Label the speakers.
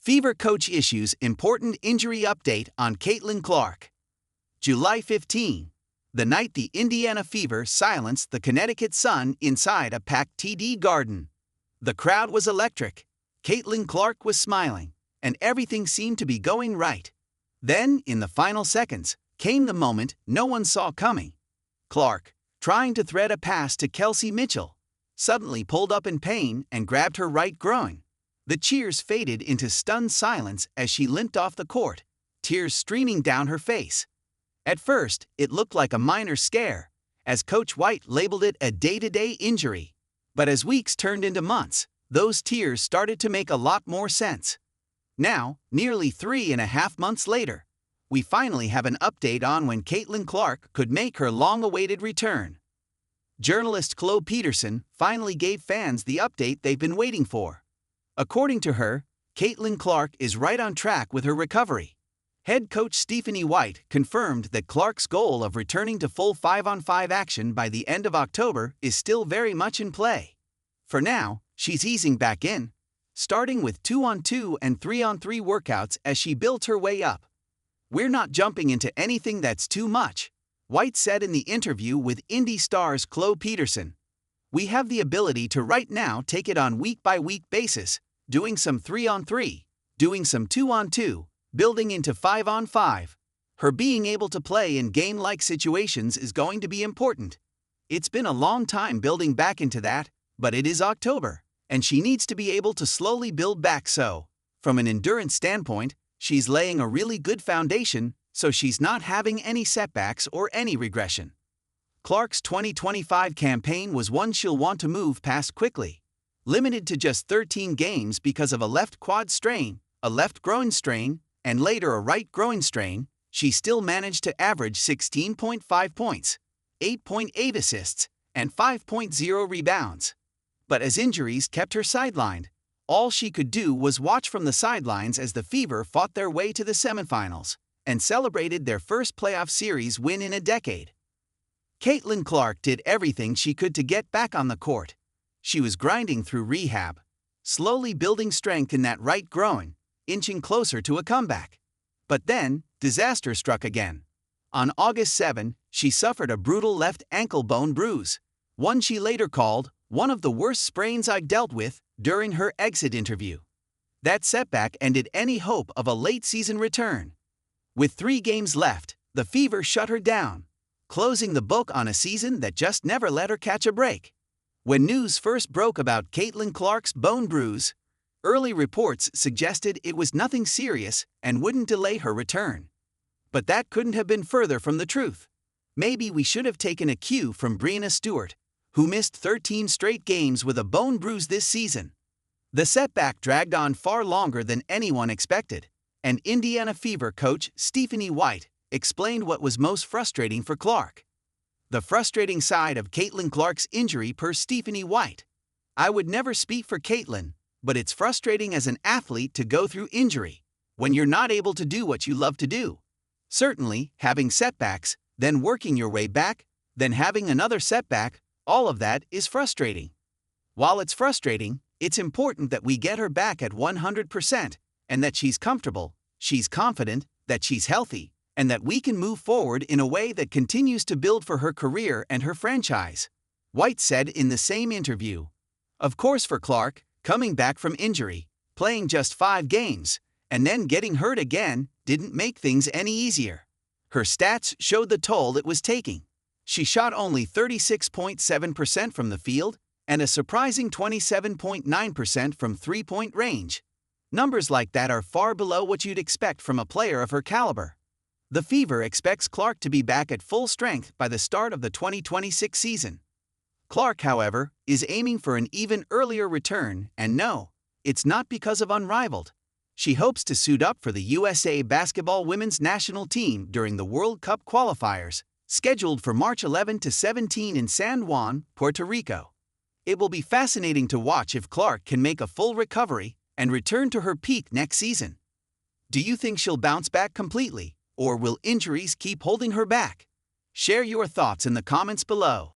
Speaker 1: Fever coach issues important injury update on Caitlin Clark. July 15. The night the Indiana Fever silenced the Connecticut Sun inside a packed TD Garden. The crowd was electric. Caitlin Clark was smiling, and everything seemed to be going right. Then, in the final seconds, came the moment no one saw coming. Clark, trying to thread a pass to Kelsey Mitchell, suddenly pulled up in pain and grabbed her right groin. The cheers faded into stunned silence as she limped off the court, tears streaming down her face. At first, it looked like a minor scare, as Coach White labeled it a day-to-day injury. But as weeks turned into months, those tears started to make a lot more sense. Now, nearly 3.5 months later, we finally have an update on when Caitlin Clark could make her long-awaited return. Journalist Chloe Peterson finally gave fans the update they've been waiting for. According to her, Caitlin Clark is right on track with her recovery. Head coach Stephanie White confirmed that Clark's goal of returning to full 5-on-5 action by the end of October is still very much in play. For now, she's easing back in, starting with 2-on-2 and 3-on-3 workouts as she builds her way up. "We're not jumping into anything that's too much," White said in the interview with Indy Star's Chloe Peterson. "We have the ability to right now take it on week-by-week basis, doing some 3-on-3, doing some 2-on-2, building into 5-on-5. Her being able to play in game-like situations is going to be important. It's been a long time building back into that, but it is October, and she needs to be able to slowly build back so, from an endurance standpoint, she's laying a really good foundation so she's not having any setbacks or any regression." Clark's 2025 campaign was one she'll want to move past quickly. Limited to just 13 games because of a left quad strain, a left groin strain, and later a right groin strain, she still managed to average 16.5 points, 8.8 assists, and 5.0 rebounds. But as injuries kept her sidelined, all she could do was watch from the sidelines as the Fever fought their way to the semifinals and celebrated their first playoff series win in a decade. Caitlin Clark did everything she could to get back on the court. She was grinding through rehab, slowly building strength in that right groin, inching closer to a comeback. But then, disaster struck again. On August 7, she suffered a brutal left ankle bone bruise, one she later called one of the worst sprains I've dealt with during her exit interview. That setback ended any hope of a late-season return. With 3 games left, the Fever shut her down, closing the book on a season that just never let her catch a break. When news first broke about Caitlin Clark's bone bruise, early reports suggested it was nothing serious and wouldn't delay her return. But that couldn't have been further from the truth. Maybe we should have taken a cue from Breanna Stewart, who missed 13 straight games with a bone bruise this season. The setback dragged on far longer than anyone expected, and Indiana Fever coach Stephanie White explained what was most frustrating for Clark. The frustrating side of Caitlin Clark's injury per Stephanie White. "I would never speak for Caitlin, but it's frustrating as an athlete to go through injury, when you're not able to do what you love to do. Certainly, having setbacks, then working your way back, then having another setback, all of that is frustrating. While it's frustrating, it's important that we get her back at 100%, and that she's comfortable, she's confident, that she's healthy, and that we can move forward in a way that continues to build for her career and her franchise," White said in the same interview. Of course, for Clark, coming back from injury, playing just 5 games, and then getting hurt again didn't make things any easier. Her stats showed the toll it was taking. She shot only 36.7% from the field and a surprising 27.9% from three-point range. Numbers like that are far below what you'd expect from a player of her caliber. The Fever expects Clark to be back at full strength by the start of the 2026 season. Clark, however, is aiming for an even earlier return, and no, it's not because of Unrivaled. She hopes to suit up for the USA basketball women's national team during the World Cup qualifiers, scheduled for March 11 to 17 in San Juan, Puerto Rico. It will be fascinating to watch if Clark can make a full recovery and return to her peak next season. Do you think she'll bounce back completely, or will injuries keep holding her back? Share your thoughts in the comments below.